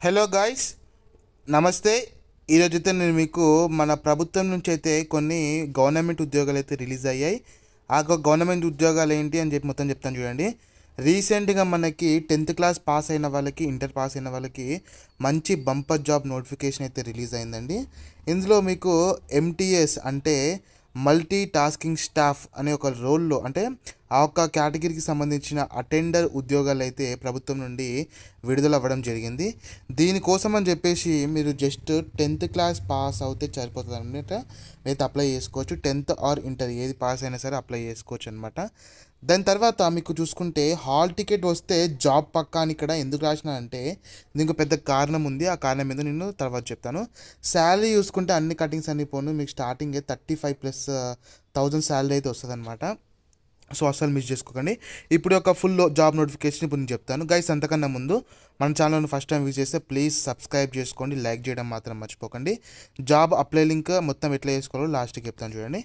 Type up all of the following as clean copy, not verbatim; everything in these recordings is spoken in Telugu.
హలో గాయ్స్, నమస్తే. ఈరోజైతే నేను మీకు మన ప్రభుత్వం నుంచి అయితే కొన్ని గవర్నమెంట్ ఉద్యోగాలు అయితే రిలీజ్ అయ్యాయి. ఆ గవర్నమెంట్ ఉద్యోగాలు ఏంటి అని చెప్పి మొత్తం చెప్తాను చూడండి. రీసెంట్గా మనకి 10th క్లాస్ పాస్ అయిన వాళ్ళకి, ఇంటర్ పాస్ అయిన వాళ్ళకి మంచి బంపర్ జాబ్ నోటిఫికేషన్ అయితే రిలీజ్ అయిందండి. ఇందులో మీకు ఎంటీఎస్ అంటే మల్టీ టాస్కింగ్ స్టాఫ్ అనే ఒక రోల్లో, అంటే ఆ ఒక్క కేటగిరీకి సంబంధించిన అటెండర్ ఉద్యోగాలు అయితే ప్రభుత్వం నుండి విడుదల అవ్వడం జరిగింది. దీనికోసం అని చెప్పేసి మీరు జస్ట్ 10th క్లాస్ పాస్ అవుతే సరిపోతుంది అనమాట. అయితే అప్లై చేసుకోవచ్చు. 10th ఆర్ ఇంటర్ ఏది పాస్ అయినా సరే అప్లై చేసుకోవచ్చు అనమాట. దాని తర్వాత మీకు చూసుకుంటే హాల్ టికెట్ వస్తే జాబ్ పక్కా అని ఇక్కడ ఎందుకు రాసిన అంటే దీనికి పెద్ద కారణం ఉంది. ఆ కారణం మీద నేను తర్వాత చెప్తాను. శాలరీ చూసుకుంటే అన్ని కటింగ్స్ అన్ని పోను మీకు స్టార్టింగ్ 35,000+ శాలరీ అయితే వస్తుంది అనమాట. సో అస్సలు మిస్ చేసుకోకండి. ఇప్పుడు ఒక ఫుల్ జాబ్ నోటిఫికేషన్ ఇప్పుడు నేను చెప్తాను గైస్. అంతకన్నా ముందు మన ఛానల్ని ఫస్ట్ టైం విజిట్ చేస్తే ప్లీజ్ సబ్స్క్రైబ్ చేసుకోండి, లైక్ చేయడం మాత్రం మర్చిపోకండి. జాబ్ అప్లై లింక్ మొత్తం ఎట్లా చేసుకోవాలో లాస్ట్కి చెప్తాను చూడండి.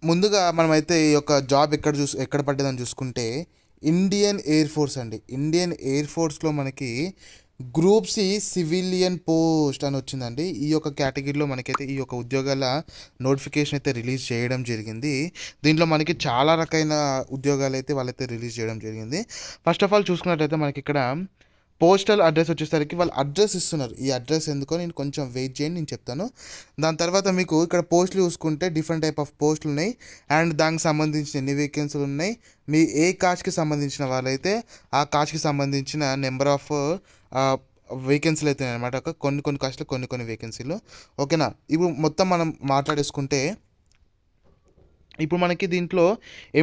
ముందుగా మనమైతే ఈ యొక్క జాబ్ ఎక్కడ పడ్డదని చూసుకుంటే ఇండియన్ ఎయిర్ ఫోర్స్ అండి. ఇండియన్ ఎయిర్ ఫోర్స్లో మనకి గ్రూప్ సి సివిలియన్ పోస్ట్ అని వచ్చిందండి. ఈ యొక్క కేటగిరీలో మనకైతే ఈ యొక్క ఉద్యోగాల నోటిఫికేషన్ అయితే రిలీజ్ చేయడం జరిగింది. దీంట్లో మనకి చాలా రకమైన ఉద్యోగాలు అయితే వాళ్ళైతే రిలీజ్ చేయడం జరిగింది. ఫస్ట్ ఆఫ్ ఆల్ చూసుకున్నట్లయితే మనకి ఇక్కడ పోస్టల్ అడ్రస్ వచ్చేసరికి వాళ్ళు అడ్రస్ ఇస్తున్నారు. ఈ అడ్రస్ ఎందుకో నేను కొంచెం వెయిట్ చేయండి, నేను చెప్తాను. దాని తర్వాత మీకు ఇక్కడ పోస్టులు చూసుకుంటే డిఫరెంట్ టైప్ ఆఫ్ పోస్టులు ఉన్నాయి అండ్ దానికి సంబంధించిన ఎన్ని వేకెన్సీలు ఉన్నాయి, మీ ఏ కాస్ట్కి సంబంధించిన వాళ్ళైతే ఆ కాస్ట్కి సంబంధించిన నెంబర్ ఆఫ్ వేకెన్సీలు అయితే అనమాట. కొన్ని కాస్ట్లో కొన్ని వేకెన్సీలు. ఓకేనా, ఇప్పుడు మొత్తం మనం మాట్లాడేసుకుంటే ఇప్పుడు మనకి దీంట్లో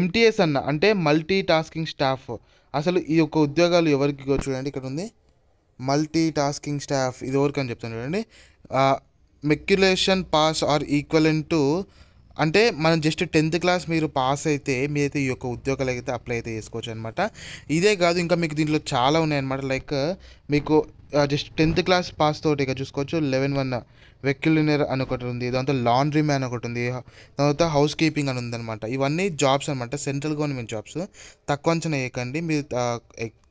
ఎంటీఎస్ అంటే మల్టీ టాస్కింగ్ స్టాఫ్. అసలు ఈ యొక్క ఉద్యోగాలు ఎవరికి చూడండి, ఇక్కడ ఉంది మల్టీ టాస్కింగ్ స్టాఫ్. ఇది ఎవరికి అని చెప్తాను చూడండి. మెక్యులేషన్ పాస్ ఆర్ ఈక్వలెంట్ టు, అంటే మనం జస్ట్ 10th క్లాస్ మీరు పాస్ అయితే మీరైతే ఈ యొక్క ఉద్యోగాలు అయితే అప్లై అయితే చేసుకోవచ్చు అనమాట. ఇదే కాదు, ఇంకా మీకు దీంట్లో చాలా ఉన్నాయన్నమాట. లైక్ మీకు జస్ట్ 10th క్లాస్ పాస్ తోటి ఇక చూసుకోవచ్చు. 11(1) వెక్యులినర్ అని ఒకటి ఉంది, దాంతో లాండ్రీ మ్యాన్ ఒకటి ఉంది, తర్వాత హౌస్ కీపింగ్ అని ఉందన్నమాట. ఇవన్నీ జాబ్స్ అనమాట, సెంట్రల్ గవర్నమెంట్ జాబ్స్. తక్కువ అంచనా వేయకండి మీరు.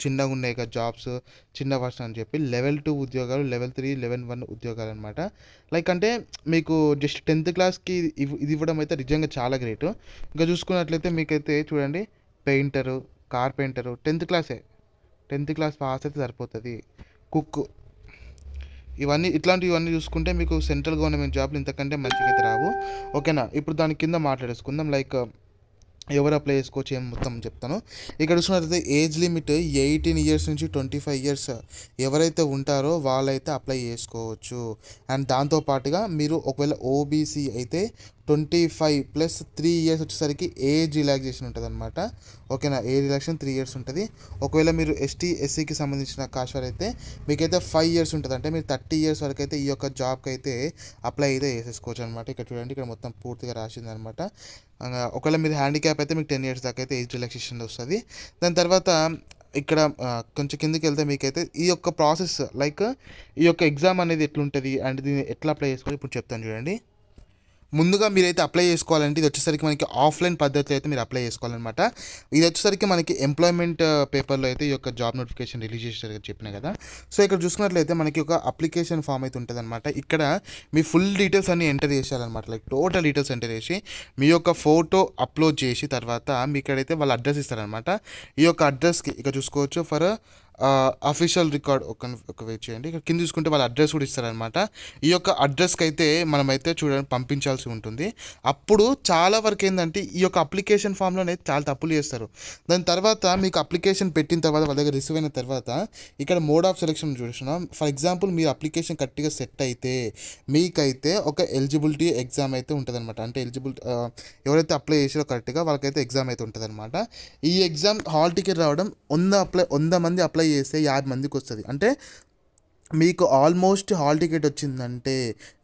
చిన్నగా ఉన్నాయి కదా జాబ్స్, చిన్న వర్షన్ అని చెప్పి లెవెల్ 2 ఉద్యోగాలు, లెవెల్ 3, లెవెల్ 1 ఉద్యోగాలు అనమాట. లైక్ అంటే మీకు జస్ట్ 10th క్లాస్కి ఇది ఇవ్వడం అయితే నిజంగా చాలా గ్రేట్. ఇంకా చూసుకున్నట్లయితే మీకైతే చూడండి painter, carpenter, 10th class pass అయితే సరిపోతుంది. కుక్, ఇట్లాంటివన్నీ చూసుకుంటే మీకు సెంట్రల్ గవర్నమెంట్ జాబ్లు ఇంతకంటే మంచిగా అయితే రావు. ఓకేనా, ఇప్పుడు దాని కింద మాట్లాడేసుకుందాం. లైక్ ఎవరు అప్లై చేసుకోవచ్చు ఏం మొత్తం చెప్తాను. ఇక్కడ చూసినట్లయితే ఏజ్ లిమిట్ 18 ఇయర్స్ నుంచి 25 ఇయర్స్ ఎవరైతే ఉంటారో వాళ్ళైతే అప్లై చేసుకోవచ్చు. అండ్ దాంతోపాటుగా మీరు ఒకవేళ ఓబీసీ అయితే 25+3 ఇయర్స్ వచ్చేసరికి ఏజ్ రిలాక్సేషన్ ఉంటుంది అనమాట. ఓకేనా, ఏజ్ రిలాక్సేషన్ 3 ఇయర్స్ ఉంటుంది. ఒకవేళ మీరు ఎస్టీ ఎస్సీకి సంబంధించిన కాస్ట్ అయితే మీకైతే 5 ఇయర్స్ ఉంటుంది. అంటే మీరు 30 ఇయర్స్ వరకు అయితే ఈ యొక్క జాబ్కి అయితే అప్లై అయితే చేసేసుకోవచ్చు అనమాట. ఇక్కడ చూడండి, ఇక్కడ మొత్తం పూర్తిగా రాసింది అనమాట. ఒకవేళ మీరు హ్యాండిక్యాప్ అయితే మీకు 10 ఇయర్స్ దాకా అయితే ఏజ్ రిలాక్సేషన్ వస్తుంది. దాని తర్వాత ఇక్కడ కొంచెం కిందకి వెళ్తే మీకైతే ఈ యొక్క ప్రాసెస్, లైక్ ఈ యొక్క ఎగ్జామ్ అనేది ఎట్లుంటుంది అండ్ దీన్ని ఎట్లా అప్లై చేసుకోవాలి ఇప్పుడు చెప్తాను చూడండి. ముందుగా మీరైతే అప్లై చేసుకోవాలంటే ఇది వచ్చేసరికి మనకి ఆఫ్లైన్ పద్ధతిలో అయితే మీరు అప్లై చేసుకోవాలన్నమాట. ఇది వచ్చేసరికి మనకి ఎంప్లాయ్మెంట్ పేపర్లో అయితే ఈ యొక్క జాబ్ నోటిఫికేషన్ రిలీజ్ చేశారు చెప్పిన కదా. సో ఇక్కడ చూసుకున్నట్లయితే మనకి ఒక అప్లికేషన్ ఫామ్ అయితే ఉంటుంది అనమాట. ఇక్కడ మీ ఫుల్ డీటెయిల్స్ అన్ని ఎంటర్ చేసేయాలన్నమాట. లైక్ టోటల్ డీటెయిల్స్ ఎంటర్ చేసి మీ యొక్క ఫోటో అప్లోడ్ చేసి తర్వాత మీ ఇక్కడైతే వాళ్ళ అడ్రస్ ఇస్తారనమాట. ఈ యొక్క అడ్రస్కి ఇక చూసుకోవచ్చు ఫర్ అఫీషియల్ రికార్డ్. ఒక వెయిట్ చేయండి, ఇక్కడ కింద చూసుకుంటే వాళ్ళ అడ్రస్ కూడా ఇస్తారనమాట. ఈ యొక్క అడ్రస్కి అయితే మనమైతే చూడండి పంపించాల్సి ఉంటుంది. అప్పుడు చాలా వరకు ఏంటంటే ఈ యొక్క అప్లికేషన్ ఫామ్లోనే చాలా తప్పులు చేస్తారు. దాని తర్వాత మీకు అప్లికేషన్ పెట్టిన తర్వాత వాళ్ళ దగ్గర రిసీవ్ అయిన తర్వాత ఇక్కడ మోడ్ ఆఫ్ సెలెక్షన్ చూస్తున్నాం. ఫర్ ఎగ్జాంపుల్ మీరు అప్లికేషన్ కరెక్ట్గా సెట్ అయితే మీకైతే ఒక ఎలిజిబిలిటీ ఎగ్జామ్ అయితే ఉంటుంది అనమాట. అంటే ఎవరైతే అప్లై చేసారో కరెక్ట్గా వాళ్ళకైతే ఎగ్జామ్ అయితే ఉంటుంది అనమాట. ఈ ఎగ్జామ్ హాల్ టికెట్ రావడం 100 మంది అప్లై చేస్తే 50 మందికి వస్తుంది. అంటే మీకు ఆల్మోస్ట్ హాల్ టికెట్ వచ్చిందంటే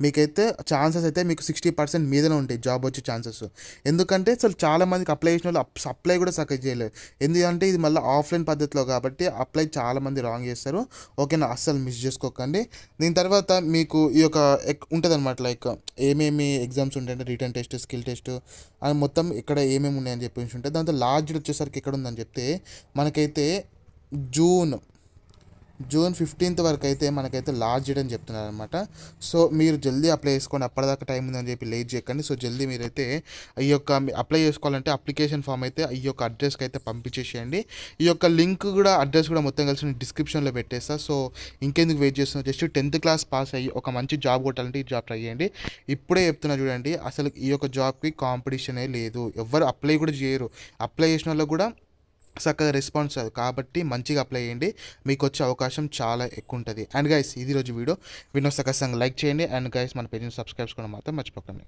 మీకైతే ఛాన్సెస్ అయితే మీకు 60% మీదనే ఉంటాయి జాబ్ వచ్చే ఛాన్సెస్. ఎందుకంటే అసలు చాలామందికి అప్లై చేసిన వాళ్ళు అప్లై కూడా సక్సెస్ చేయలేదు. ఎందుకంటే ఇది మళ్ళీ ఆఫ్లైన్ పద్ధతిలో కాబట్టి అప్లై చాలామంది రాంగ్ చేస్తారు. ఓకేనా, అస్సలు మిస్ చేసుకోకండి. దీని తర్వాత మీకు ఈ యొక్క ఉంటుంది అనమాట. లైక్ ఏమేమి ఎగ్జామ్స్ ఉంటాయంటే రిటర్న్ టెస్ట్, స్కిల్ టెస్ట్ అని మొత్తం ఇక్కడ ఏమేమి ఉన్నాయని చెప్పేసి ఉంటాయి. దాంతో లాస్ట్ డేట్ వచ్చేసరికి ఎక్కడ ఉందని చెప్తే మనకైతే జూన్ జూన్ 15th వరకు అయితే మనకైతే లాస్ట్ డేట్ అని చెప్తున్నారు అనమాట. సో మీరు జల్దీ అప్లై చేసుకోండి, అప్పటిదాకా టైం ఉందని చెప్పి లేట్ చేయకండి. సో జల్దీ మీరైతే ఈ యొక్క అప్లై చేసుకోవాలంటే అప్లికేషన్ ఫామ్ అయితే ఈ యొక్క అడ్రస్కి అయితే పంపించేసేయండి. ఈ యొక్క లింక్ కూడా అడ్రస్ కూడా మొత్తం కలిసి నేను డిస్క్రిప్షన్లో పెట్టేస్తా. సో ఇంకెందుకు వెయిట్ చేస్తున్నా, జస్ట్ 10th క్లాస్ పాస్ అయ్యి ఒక మంచి జాబ్ కొట్టాలంటే ఈ జాబ్ ట్రై చేయండి. ఇప్పుడే చెప్తున్నా చూడండి, అసలు ఈ యొక్క జాబ్కి కాంపిటీషనే లేదు, ఎవరు అప్లై కూడా చేయరు. అప్లై చేసిన వాళ్ళకు కూడా చక్కగా రెస్పాన్స్ అది, కాబట్టి మంచిగా అప్లై చేయండి, మీకు వచ్చే అవకాశం చాలా ఎక్కువ ఉంటుంది. అండ్ గైస్ ఇది రోజు వీడియో ఖచ్చితంగా లైక్ చేయండి. అండ్ గైస్ మన పేజ్ని సబ్స్క్రైబ్ చేసుకోవడం మాత్రం మర్చిపోకండి.